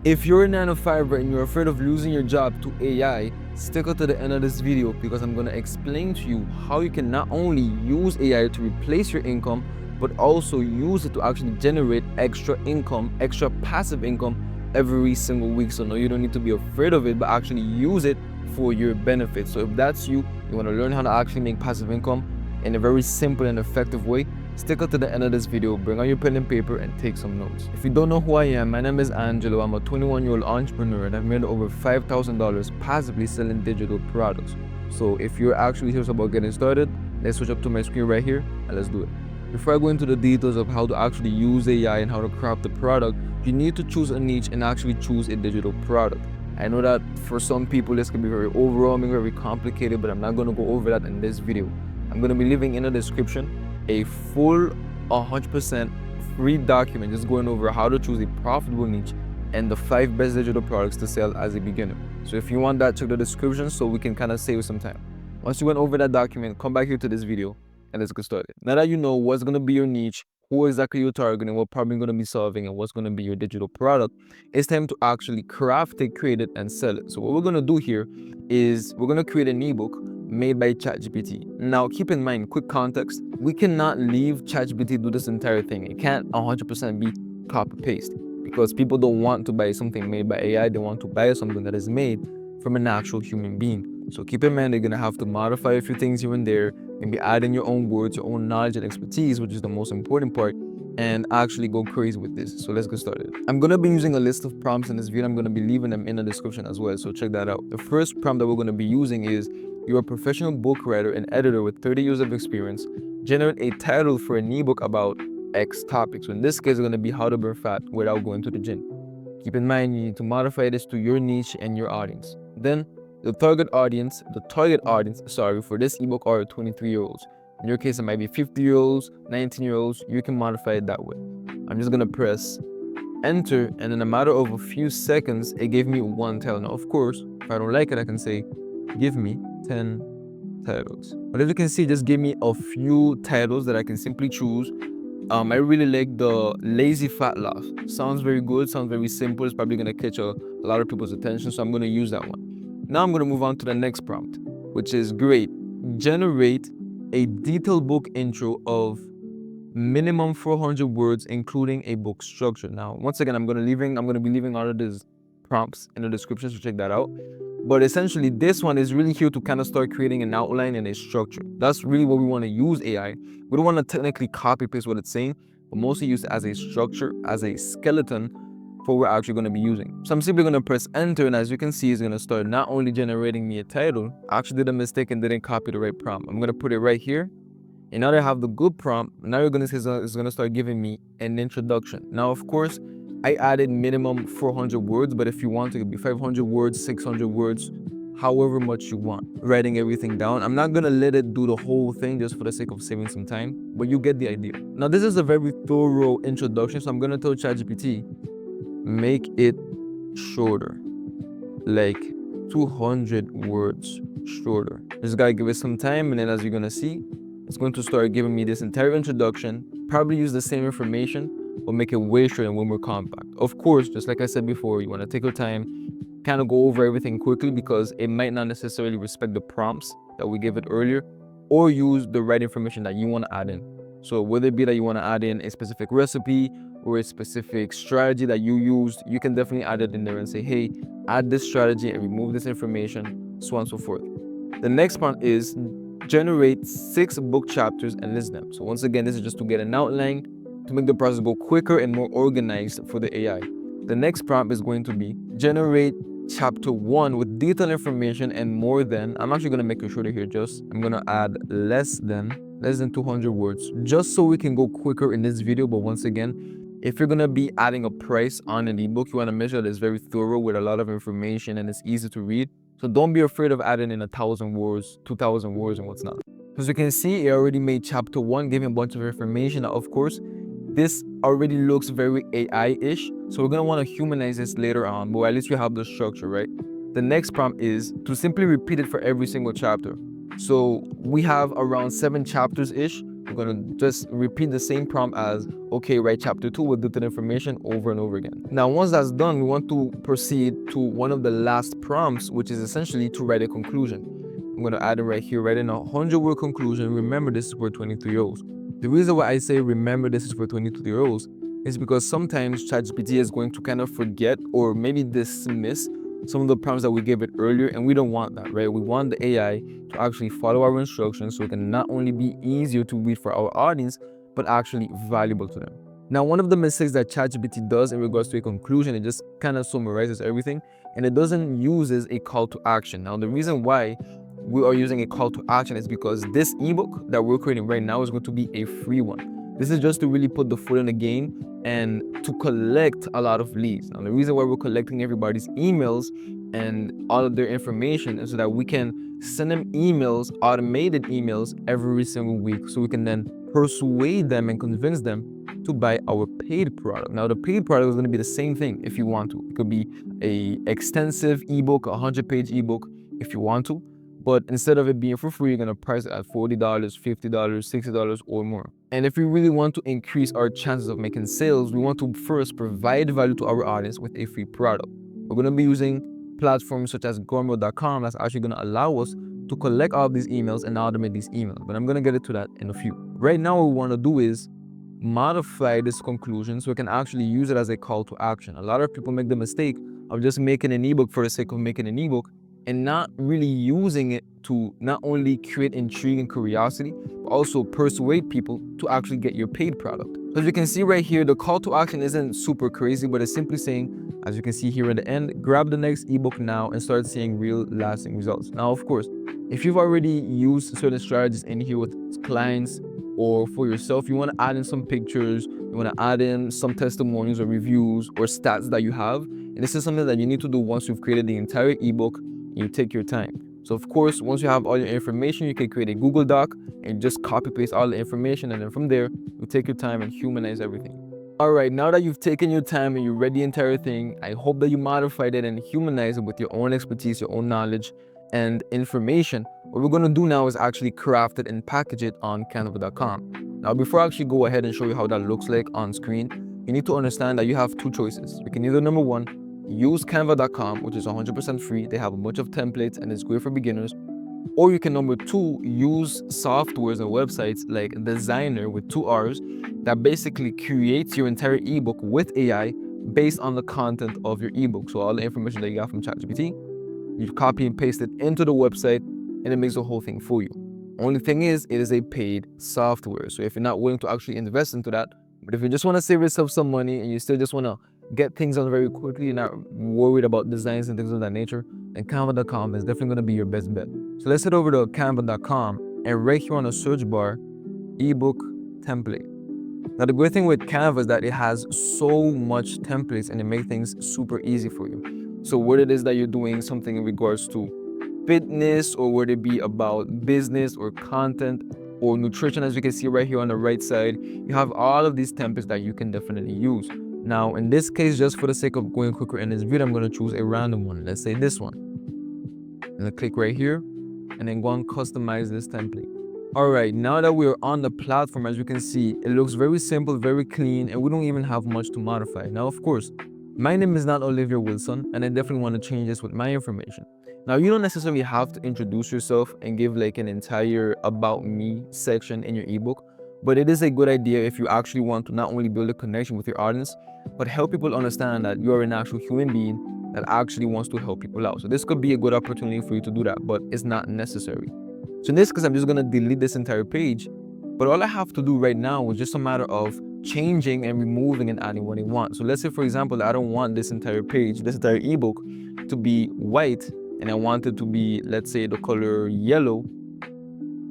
If you're a 9 to 5 and you're afraid of losing your job to AI, stick out to the end of this video because I'm going to explain to you how you can not only use AI to replace your income, but also use it to actually generate extra income, extra passive income every single week. So no, you don't need to be afraid of it, but actually use it for your benefit. So if that's you, you want to learn how to actually make passive income in a very simple and effective way, stick out to the end of this video, bring out your pen and paper and take some notes. If you don't know who I am, my name is Angelo. I'm a 21-year-old entrepreneur and I've made over $5,000 passively selling digital products. So if you're actually serious about getting started, let's switch up to my screen right here and let's do it. Before I go into the details of how to actually use AI and how to craft the product, you need to choose a niche and actually choose a digital product. I know that for some people this can be very overwhelming, very complicated, but I'm not going to go over that in this video. I'm going to be leaving in the description a full 100% free document just going over how to choose a profitable niche and the 5 best digital products to sell as a beginner. So if you want that, check the description so we can kind of save some time. Once you went over that document, come back here to this video and let's get started. Now that you know what's going to be your niche, who exactly you're targeting, what problem you're going to be solving, and what's going to be your digital product, it's time to actually craft it, create it, and sell it. So what we're going to do here is we're going to create an ebook made by ChatGPT. Now, keep in mind, quick context, we cannot leave ChatGPT do this entire thing. It can't 100% be copy-paste because people don't want to buy something made by AI. They want to buy something that is made from an actual human being. So keep in mind, they're going to have to modify a few things here and there, maybe add in your own words, your own knowledge and expertise, which is the most important part, and actually go crazy with this. So let's get started. I'm going to be using a list of prompts in this video. I'm going to be leaving them in the description as well, so check that out. The first prompt that we're going to be using is, you're a professional book writer and editor with 30 years of experience. Generate a title for an ebook about X topic. So in this case, it's going to be how to burn fat without going to the gym. Keep in mind, you need to modify this to your niche and your audience. Then the target audience, for this ebook are 23-year-olds. In your case, it might be 50-year-olds, 19-year-olds. You can modify it that way. I'm just going to press enter, and in a matter of a few seconds, it gave me one title. Now, of course, if I don't like it, I can say, give me 10 titles. But as you can see, just give me a few titles that I can simply choose. I really like the lazy fat laugh. Sounds very good, sounds very simple. It's probably gonna catch a lot of people's attention, so I'm gonna use that one. Now I'm gonna move on to the next prompt, which is great. Generate a detailed book intro of minimum 400 words, including a book structure. Now, once again, I'm gonna be leaving all of these prompts in the description, so check that out. But essentially, this one is really here to kind of start creating an outline and a structure. That's really what we want to use AI. We don't want to technically copy paste what it's saying, but mostly use it as a structure, as a skeleton for what we're actually going to be using. So I'm simply going to press enter, and as you can see, it's going to start not only generating me a title. I actually did a mistake and didn't copy the right prompt. I'm going to put it right here. And now that I have the good prompt, now you're going to see it's going to start giving me an introduction. Now, of course, I added minimum 400 words, but if you want, it could be 500 words, 600 words, however much you want. Writing everything down. I'm not gonna let it do the whole thing just for the sake of saving some time, but you get the idea. Now, this is a very thorough introduction, so I'm gonna tell ChatGPT, make it shorter, like 200 words shorter. Just gotta give it some time, and then as you're gonna see, it's going to start giving me this entire introduction, probably use the same information, but make it way shorter and way more compact. Of course, just like I said before, you want to take your time, kind of go over everything quickly because it might not necessarily respect the prompts that we gave it earlier, or use the right information that you want to add in. So whether it be that you want to add in a specific recipe or a specific strategy that you used, you can definitely add it in there and say, hey, add this strategy and remove this information, so on and so forth. The next part is generate 6 book chapters and list them. So once again, this is just to get an outline, to make the process go quicker and more organized for the AI. The next prompt is going to be generate chapter 1 with detailed information and more than. I'm actually going to make it shorter here. I'm going to add less than 200 words, just so we can go quicker in this video. But once again, if you're going to be adding a price on an ebook, you want to make sure that it's very thorough with a lot of information and it's easy to read. So don't be afraid of adding in 1,000 words, 2,000 words, and what's not. As you can see, it already made chapter 1, giving a bunch of information. Now, of course, this already looks very AI-ish, so we're gonna want to humanize this later on, but at least we have the structure, right? The next prompt is to simply repeat it for every single chapter. So we have around 7 chapters-ish. We're gonna just repeat the same prompt as, okay, write chapter 2 with detailed information over and over again. Now, once that's done, we want to proceed to one of the last prompts, which is essentially to write a conclusion. I'm gonna add it right here, write in a 100-word conclusion. Remember, this is for 23-year-olds. The reason why I say remember this is for 22-year-olds is because sometimes ChatGPT is going to kind of forget or maybe dismiss some of the prompts that we gave it earlier, and we don't want that, right? We want the AI to actually follow our instructions so it can not only be easier to read for our audience, but actually valuable to them. Now, one of the mistakes that ChatGPT does in regards to a conclusion, it just kind of summarizes everything, and it doesn't use a call to action. Now, the reason why we are using a call to action is because this ebook that we're creating right now is going to be a free one. This is just to really put the foot in the game and to collect a lot of leads. Now, the reason why we're collecting everybody's emails and all of their information is so that we can send them emails, automated emails every single week, so we can then persuade them and convince them to buy our paid product. Now, the paid product is going to be the same thing if you want to. It could be a extensive ebook, a 100-page ebook if you want to. But instead of it being for free, you're gonna price it at $40, $50, $60 or more. And if we really want to increase our chances of making sales, we want to first provide value to our audience with a free product. We're gonna be using platforms such as gumroad.com that's actually gonna allow us to collect all of these emails and automate these emails. But I'm gonna get into that in a few. Right now, what we wanna do is modify this conclusion so we can actually use it as a call to action. A lot of people make the mistake of just making an ebook for the sake of making an ebook and not really using it to not only create intrigue and curiosity, but also persuade people to actually get your paid product. So as you can see right here, the call to action isn't super crazy, but it's simply saying, as you can see here in the end, grab the next ebook now and start seeing real lasting results. Now, of course, if you've already used certain strategies in here with clients or for yourself, you want to add in some pictures, you want to add in some testimonials or reviews or stats that you have. And this is something that you need to do once you've created the entire ebook. You take your time. So of course, once you have all your information, you can create a Google Doc and just copy paste all the information, and then from there you take your time and humanize everything. All right, now that you've taken your time and you read the entire thing, I hope that you modified it and humanized it with your own expertise, your own knowledge and information. What we're going to do now is actually craft it and package it on canva.com. Now, before I actually go ahead and show you how that looks like on screen, you need to understand that you have two choices. You can either, number one, use canva.com, which is 100% free. They have a bunch of templates and it's great for beginners. Or you can, number two, use softwares and websites like Designer with 2 R's that basically creates your entire ebook with AI based on the content of your ebook. So all the information that you got from ChatGPT, you copy and paste it into the website and it makes the whole thing for you. Only thing is, it is a paid software. So if you're not willing to actually invest into that, but if you just want to save yourself some money and you still just want to get things done very quickly, you're not worried about designs and things of that nature, then canva.com is definitely going to be your best bet. So let's head over to canva.com and right here on the search bar, ebook template. Now the great thing with Canva is that it has so much templates and it makes things super easy for you. So whether it is that you're doing something in regards to fitness, or whether it be about business or content or nutrition, as you can see right here on the right side, you have all of these templates that you can definitely use. Now, in this case, just for the sake of going quicker in this video, I'm going to choose a random one. Let's say this one. And then click right here and then go and customize this template. All right, now that we're on the platform, as you can see, it looks very simple, very clean, and we don't even have much to modify. Now, of course, my name is not Olivia Wilson, and I definitely want to change this with my information. Now, you don't necessarily have to introduce yourself and give like an entire about me section in your ebook, but it is a good idea if you actually want to not only build a connection with your audience, but help people understand that you are an actual human being that actually wants to help people out. So this could be a good opportunity for you to do that, but it's not necessary. So in this case, I'm just gonna delete this entire page, but all I have to do right now is just a matter of changing and removing and adding what I want. So let's say, for example, that I don't want this entire page, this entire ebook to be white, and I want it to be, let's say, the color yellow.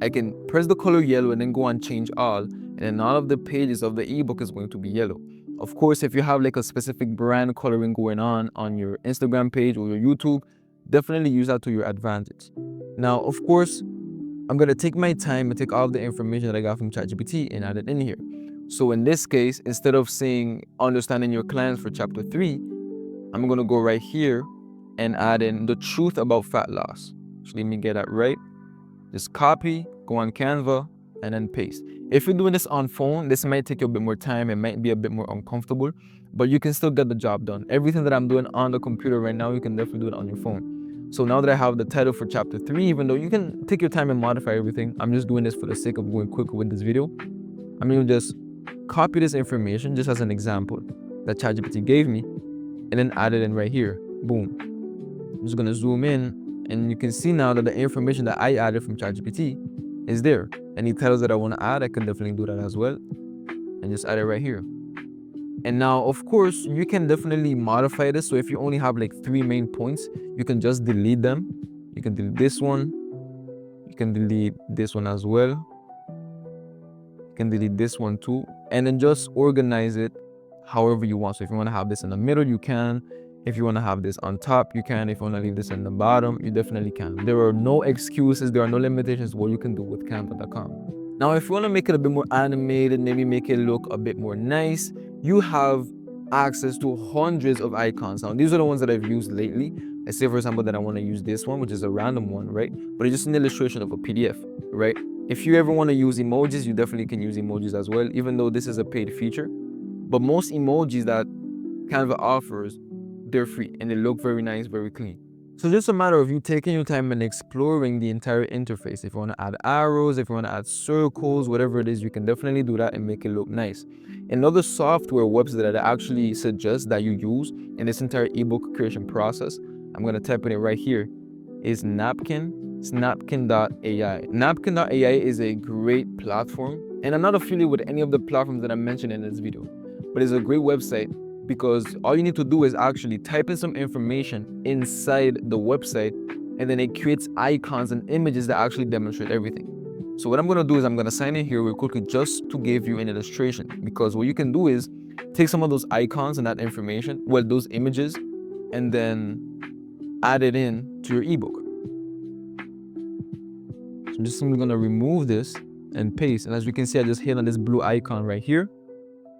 I can press the color yellow and then go and change all, and then all of the pages of the ebook is going to be yellow. Of course, if you have like a specific brand coloring going on your Instagram page or your YouTube, definitely use that to your advantage. Now, of course, I'm gonna take my time and take all the information that I got from ChatGPT and add it in here. So in this case, instead of saying understanding your clients for chapter 3, I'm gonna go right here and add in the truth about fat loss. So let me get that right. Just copy, go on Canva, and then paste. If you're doing this on phone, this might take you a bit more time. It might be a bit more uncomfortable, but you can still get the job done. Everything that I'm doing on the computer right now, you can definitely do it on your phone. So now that I have the title for chapter 3, even though you can take your time and modify everything, I'm just doing this for the sake of going quicker with this video. I'm going to just copy this information just as an example that ChatGPT gave me and then add it in right here. Boom. I'm just going to zoom in and you can see now that the information that I added from ChatGPT is there. Any titles that I want to add, I can definitely do that as well and just add it right here. And now, of course, you can definitely modify this. So if you only have like 3 main points, you can just delete them. You can delete this one. You can delete this one as well. You can delete this one too. And then just organize it however you want. So if you want to have this in the middle, you can. If you want to have this on top, you can. If you want to leave this in the bottom, you definitely can. There are no excuses. There are no limitations to what you can do with canva.com. Now, if you want to make it a bit more animated, maybe make it look a bit more nice, you have access to hundreds of icons. Now, these are the ones that I've used lately. I say, for example, that I want to use this one, which is a random one, right? But it's just an illustration of a PDF, right? If you ever want to use emojis, you definitely can use emojis as well, even though this is a paid feature. But most emojis that Canva offers, they're free and they look very nice, very clean. So just a matter of you taking your time and exploring the entire interface. If you want to add arrows, if you want to add circles, whatever it is, you can definitely do that and make it look nice. Another software website that I actually suggest that you use in this entire ebook creation process, I'm going to type in it right here, is napkin.ai. Napkin.ai is a great platform, and I'm not affiliated with any of the platforms that I mentioned in this video, but it's a great website because all you need to do is actually type in some information inside the website, and then it creates icons and images that actually demonstrate everything. So what I'm going to do is I'm going to sign in here real quickly just to give you an illustration, because what you can do is take some of those icons and that information, well, those images, and then add it in to your ebook. So I'm just simply going to remove this and paste. And as you can see, I just hit on this blue icon right here,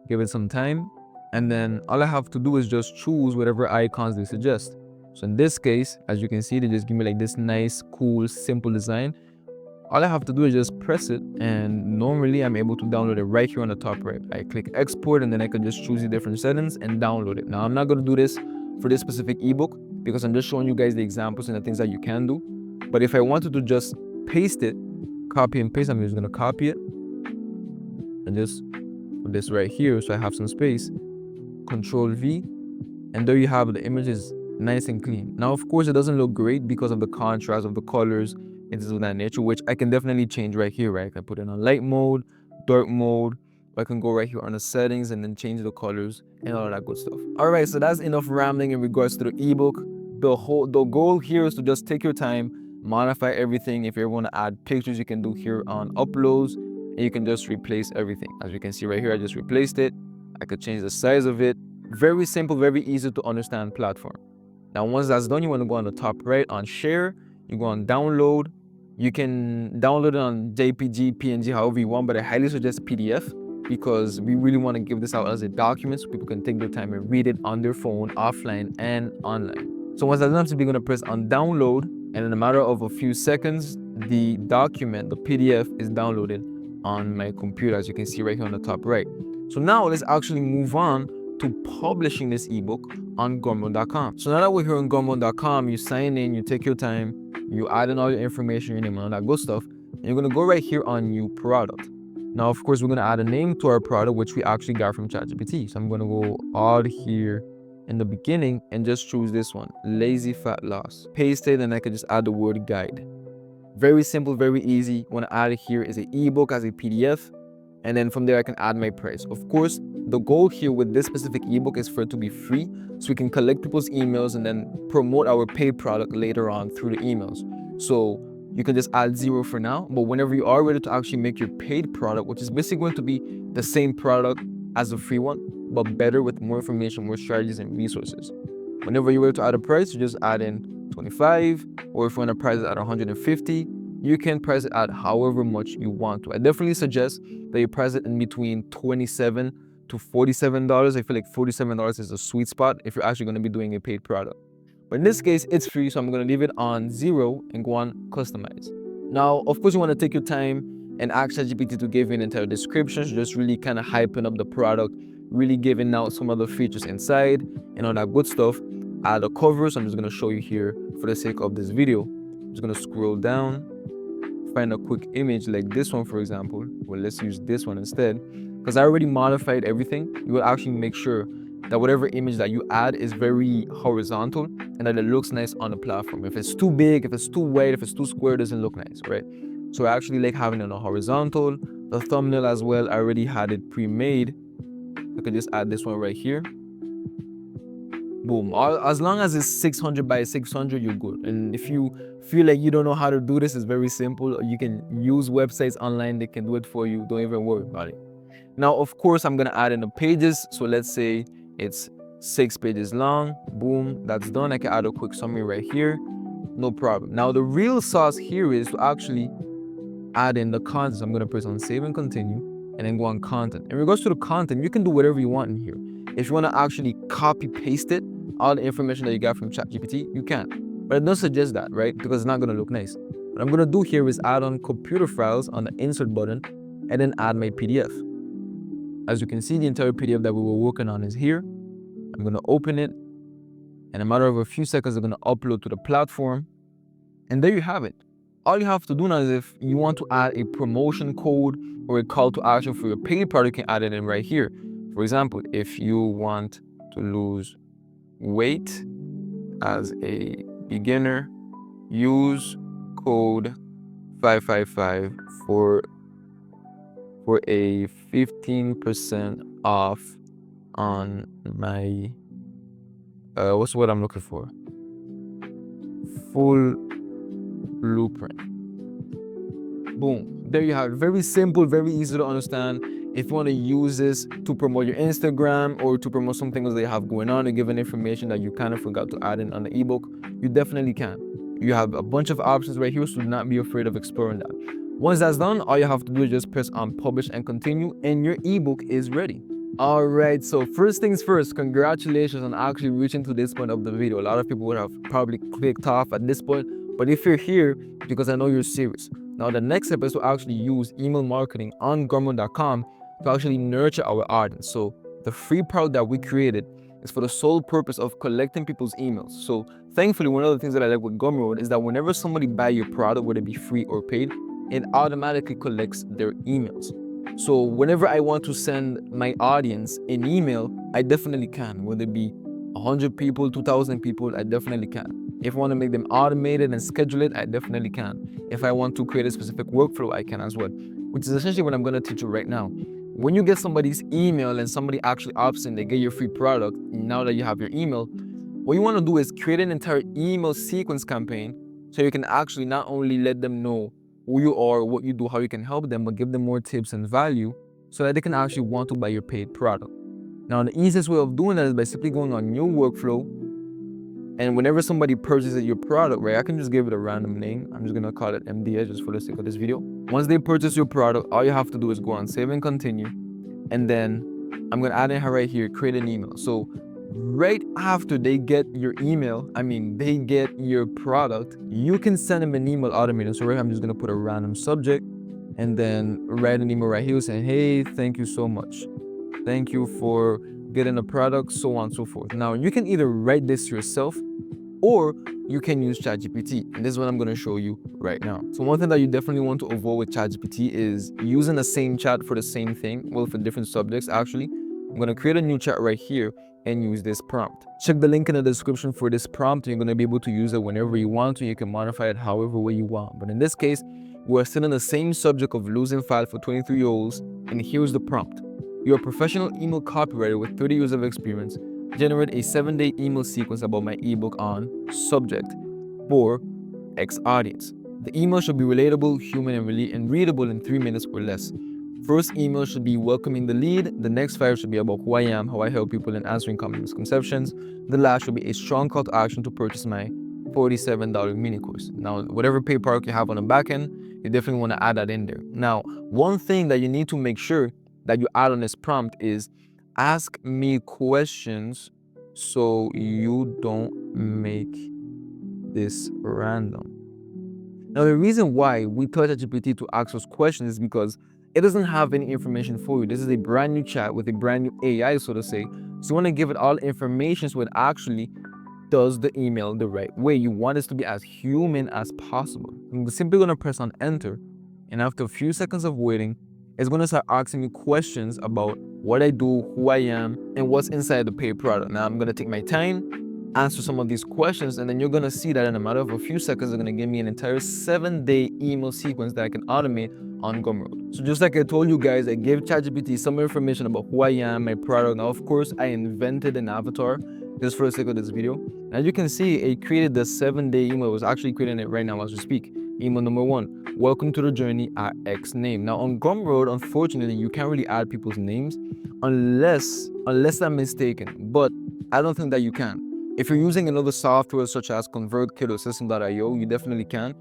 give it some time. And then all I have to do is just choose whatever icons they suggest. So in this case, as you can see, they just give me like this nice, cool, simple design. All I have to do is just press it, and normally I'm able to download it right here on the top right. I click export, and then I can just choose the different settings and download it. Now I'm not going to do this for this specific ebook because I'm just showing you guys the examples and the things that you can do. But if I wanted to just paste it, copy and paste, I'm just going to copy it and just put this right here so I have some space. Control V, and there you have the images nice and clean. Now, of course, it doesn't look great because of the contrast of the colors and things of that nature, which I can definitely change right here, right? I can put it on light mode, dark mode, or I can go right here on the settings and then change the colors and all of that good stuff. All right, so that's enough rambling in regards to the ebook. The goal here is to just take your time, modify everything. If you ever want to add pictures, you can do here on uploads, and you can just replace everything. As you can see right here, I just replaced it. I could change the size of it. Very simple, very easy to understand platform. Now, once that's done, you want to go on the top right on share. You go on download. You can download it on JPG, PNG, however you want, but I highly suggest PDF because we really want to give this out as a document so people can take their time and read it on their phone, offline and online. So once that's done, we're going to press on download, and in a matter of a few seconds, the document, the PDF, is downloaded on my computer, as you can see right here on the top right. So now let's actually move on to publishing this ebook on gumroad.com. So now that we're here on gumroad.com, you sign in, you take your time, you add in all your information, your name, and all that good stuff, and you're gonna go right here on new product. Now, of course, we're gonna add a name to our product, which we actually got from ChatGPT. So I'm gonna go all here in the beginning and just choose this one, lazy fat loss. Paste it, and I can just add the word guide. Very simple, very easy. What I add here is an ebook as a PDF. And then from there, I can add my price. Of course, the goal here with this specific ebook is for it to be free, so we can collect people's emails and then promote our paid product later on through the emails. So you can just add 0 for now, but whenever you are ready to actually make your paid product, which is basically going to be the same product as the free one, but better with more information, more strategies and resources. Whenever you're ready to add a price, you just add in 25, or if you want to price it at 150, you can price it at however much you want to. I definitely suggest that you price it in between $27 to $47. I feel like $47 is a sweet spot if you're actually going to be doing a paid product. But in this case, it's free, so I'm going to leave it on 0 and go on customize. Now, of course, you want to take your time and ask ChatGPT to give you an entire description, just really kind of hyping up the product, really giving out some of the features inside and all that good stuff. Add a cover, so I'm just gonna show you here for the sake of this video. I'm just gonna scroll down, find a quick image like this one, for example. Well, let's use this one instead, because I already modified everything. You will actually make sure that whatever image that you add is very horizontal and that it looks nice on the platform. If it's too big, if it's too wide, if it's too square, it doesn't look nice, right? So I actually like having it on a horizontal. The thumbnail as well, I already had it pre-made. I could just add this one right here. Boom. As long as it's 600 by 600, you're good. And if you feel like you don't know how to do this, it's very simple. You can use websites online, they can do it for you. Don't even worry about it. Now, of course, I'm gonna add in the pages. So let's say it's 6 pages long. Boom, that's done. I can add a quick summary right here. No problem. Now, the real sauce here is to actually add in the content. So I'm gonna press on save and continue and then go on content. In regards to the content, you can do whatever you want in here. If you wanna actually copy paste it, all the information that you got from ChatGPT, you can. But I don't suggest that, right? Because it's not gonna look nice. What I'm gonna do here is add on computer files on the insert button and then add my PDF. As you can see, the entire PDF that we were working on is here. I'm gonna open it. In a matter of a few seconds, I'm gonna upload to the platform. And there you have it. All you have to do now is if you want to add a promotion code or a call to action for your paid product, you can add it in right here. For example, if you want to lose weight as a beginner, use code 555 for a 15% off on my what's what I'm looking for? Full blueprint. Boom. There you have it. Very simple, very easy to understand. If you want to use this to promote your Instagram or to promote some things that you have going on and give an information that you kind of forgot to add in on the ebook, you definitely can. You have a bunch of options right here, so do not be afraid of exploring that. Once that's done, all you have to do is just press on publish and continue, and your ebook is ready. All right, so first things first, congratulations on actually reaching to this point of the video. A lot of people would have probably clicked off at this point, but if you're here, because I know you're serious. Now, the next step is to actually use email marketing on gumroad.com to actually nurture our audience. So the free product that we created is for the sole purpose of collecting people's emails. So thankfully, one of the things that I like with Gumroad is that whenever somebody buys your product, whether it be free or paid, it automatically collects their emails. So whenever I want to send my audience an email, I definitely can. Whether it be 100 people, 2,000 people, I definitely can. If I want to make them automated and schedule it, I definitely can. If I want to create a specific workflow, I can as well, which is essentially what I'm going to teach you right now. When you get somebody's email and somebody actually opts in, they get your free product, now that you have your email, what you want to do is create an entire email sequence campaign so you can actually not only let them know who you are, what you do, how you can help them, but give them more tips and value so that they can actually want to buy your paid product. Now, the easiest way of doing that is by simply going on new workflow. And whenever somebody purchases your product, right, I can just give it a random name. I'm just gonna call it MDS just for the sake of this video. Once they purchase your product, all you have to do is go on save and continue. And then I'm gonna add in her right here, create an email. So right after they get your email, they get your product, you can send them an email automated. So right here, I'm just gonna put a random subject and then write an email right here saying, hey, thank you so much. Thank you for getting a product, so on and so forth. Now, you can either write this yourself or you can use ChatGPT. And this is what I'm gonna show you right now. So one thing that you definitely want to avoid with ChatGPT is using the same chat for the same thing, well, for different subjects actually. I'm gonna create a new chat right here and use this prompt. Check the link in the description for this prompt. You're gonna be able to use it whenever you want to. You can modify it however way you want. But in this case, we're still in the same subject of losing file for 23-year-olds, and here's the prompt. You're a professional email copywriter with 30 years of experience. Generate a 7-day email sequence about my ebook on subject for X audience. The email should be relatable, human, and readable in 3 minutes or less. First email should be welcoming the lead. The next 5 should be about who I am, how I help people, and answering common misconceptions. The last should be a strong call to action to purchase my $47 mini course. Now, whatever paid product you have on the back end, you definitely want to add that in there. Now, one thing that you need to make sure that you add on this prompt is ask me questions so you don't make this random. Now, the reason why we tell ChatGPT to ask us questions is because it doesn't have any information for you. This is a brand new chat with a brand new AI, so to say. So you want to give it all information so it actually does the email the right way. You want this to be as human as possible. I'm simply going to press on enter, and after a few seconds of waiting, it's going to start asking me questions about what I do, who I am, and what's inside the paid product. Now I'm going to take my time, answer some of these questions, and then you're going to see that in a matter of a few seconds, it's going to give me an entire 7-day email sequence that I can automate on Gumroad. So just like I told you guys, I gave ChatGPT some information about who I am, my product. Now, of course, I invented an avatar just for the sake of this video. As you can see, it created the 7-day email. It was actually creating it right now as we speak. Email number 1, welcome to the journey at X name. Now on Gumroad, unfortunately, you can't really add people's names unless I'm mistaken, but I don't think that you can. If you're using another software such as ConvertKit or System.io, you definitely can.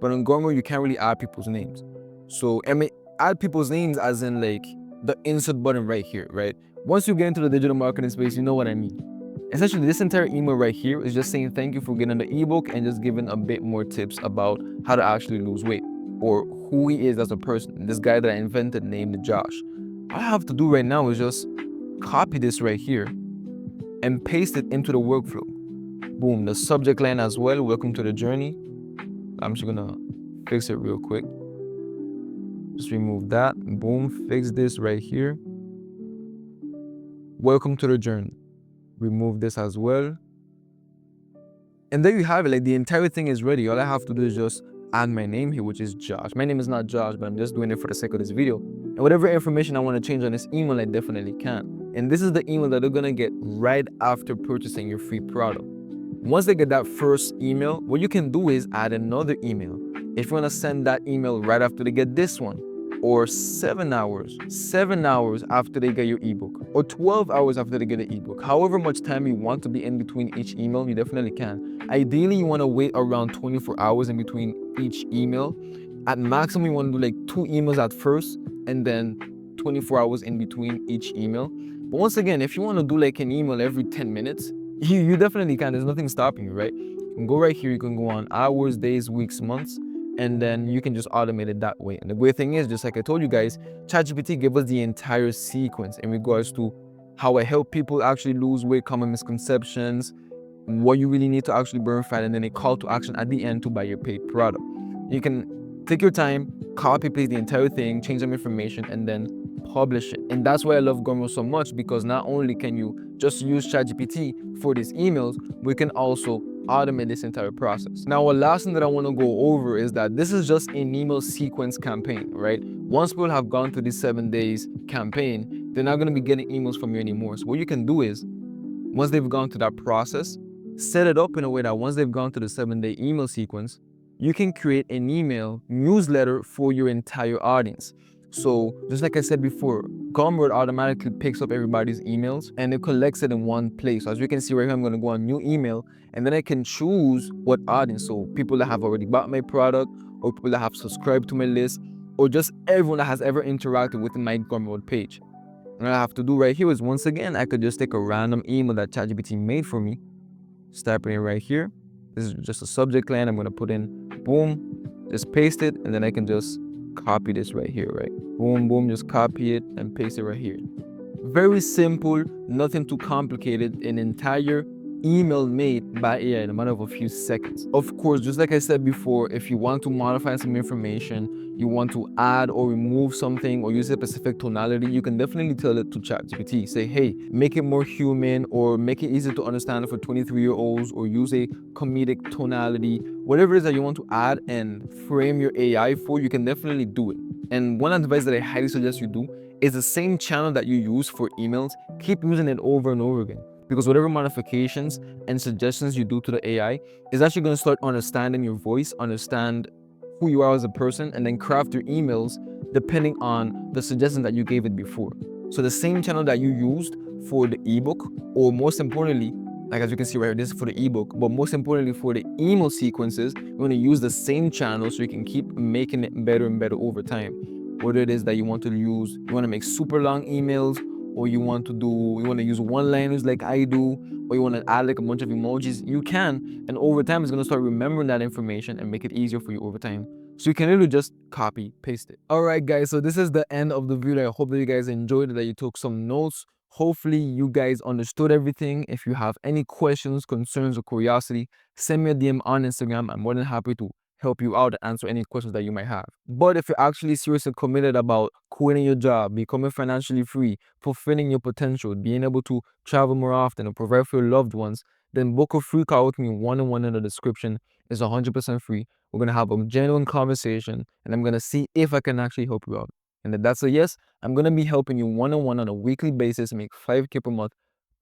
But on Gumroad, you can't really add people's names. So I mean, add people's names as in like the insert button right here, right? Once you get into the digital marketing space, you know what I mean. Essentially, this entire email right here is just saying thank you for getting the ebook and just giving a bit more tips about how to actually lose weight or who he is as a person. This guy that I invented named Josh. All I have to do right now is just copy this right here and paste it into the workflow. Boom, the subject line as well, welcome to the journey. I'm just gonna fix it real quick. Just remove that, boom, fix this right here. Welcome to the journey. Remove this as well. And there you have it, like the entire thing is ready. All I have to do is just add my name here, which is Josh. My name is not Josh, but I'm just doing it for the sake of this video. And whatever information I want to change on this email, I definitely can. And this is the email that they're gonna get right after purchasing your free product. Once they get that first email, what you can do is add another email. If you want to send that email right after they get this one, or 7 hours after they get your ebook, or 12 hours after they get the ebook, however much time you want to be in between each email, you definitely can. Ideally, you want to wait around 24 hours in between each email. At maximum, you want to do like 2 emails at first, and then 24 hours in between each email. But once again, if you want to do like an email every 10 minutes, you definitely can. There's nothing stopping you, right? You can go right here, you can go on hours, days, weeks, months, and then you can just automate it that way. And the great thing is, just like I told you guys, ChatGPT gave us the entire sequence in regards to how I help people actually lose weight, common misconceptions, what you really need to actually burn fat, and then a call to action at the end to buy your paid product. You can take your time, copy paste the entire thing, change some information, and then publish it. And that's why I love Gumroad so much, because not only can you just use ChatGPT for these emails, we can also automate this entire process. Now, a last thing that I want to go over is that this is just an email sequence campaign, right? Once people have gone through this 7 days campaign, they're not going to be getting emails from you anymore. So what you can do is, once they've gone through that process, set it up in a way that once they've gone through the 7-day email sequence, you can create an email newsletter for your entire audience. So just like I said before, Gumroad automatically picks up everybody's emails and it collects it in one place. So as you can see right here, I'm going to go on new email, and then I can choose what audience. So people that have already bought my product, or people that have subscribed to my list, or just everyone that has ever interacted with my Gumroad page. And all I have to do right here is, once again, I could just take a random email that ChatGPT made for me, type it in right here. This is just a subject line. I'm going to put in, boom, just paste it, and then I can just copy this right here, right? Boom, boom, just copy it and paste it right here. Very simple, nothing too complicated, an entire email made by AI in a matter of a few seconds. Of course, just like I said before, if you want to modify some information, you want to add or remove something or use a specific tonality, you can definitely tell it to ChatGPT. Say, hey, make it more human, or make it easier to understand for 23-year-olds, or use a comedic tonality. Whatever it is that you want to add and frame your AI for, you can definitely do it. And one advice that I highly suggest you do is the same channel that you use for emails, keep using it over and over again. Because whatever modifications and suggestions you do to the AI is actually going to start understanding your voice, understand who you are as a person, and then craft your emails depending on the suggestions that you gave it before. So the same channel that you used for the ebook, or most importantly, like as you can see right here, this is for the ebook, but most importantly for the email sequences, you want to use the same channel so you can keep making it better and better over time. Whether it is that you want to use, you want to make super long emails, or you want to use one-liners like I do, or you want to add like a bunch of emojis, you can. And over time, it's going to start remembering that information and make it easier for you over time. So you can literally just copy, paste it. All right, guys. So this is the end of the video. I hope that you guys enjoyed it, that you took some notes. Hopefully you guys understood everything. If you have any questions, concerns, or curiosity, send me a DM on Instagram. I'm more than happy to help you out and answer any questions that you might have. But if you're actually serious and committed about quitting your job, becoming financially free, fulfilling your potential, being able to travel more often, and provide for your loved ones, then book a free call with me one-on-one in the description. It's 100% free. We're going to have a genuine conversation, and I'm going to see if I can actually help you out. And if that's a yes, I'm going to be helping you one-on-one on a weekly basis, make 5K per month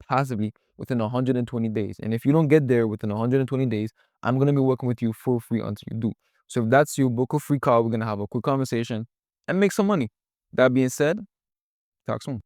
passively within 120 days. And if you don't get there within 120 days, I'm going to be working with you for free until you do. So if that's you, book a free call. We're going to have a quick conversation and make some money. That being said, talk soon.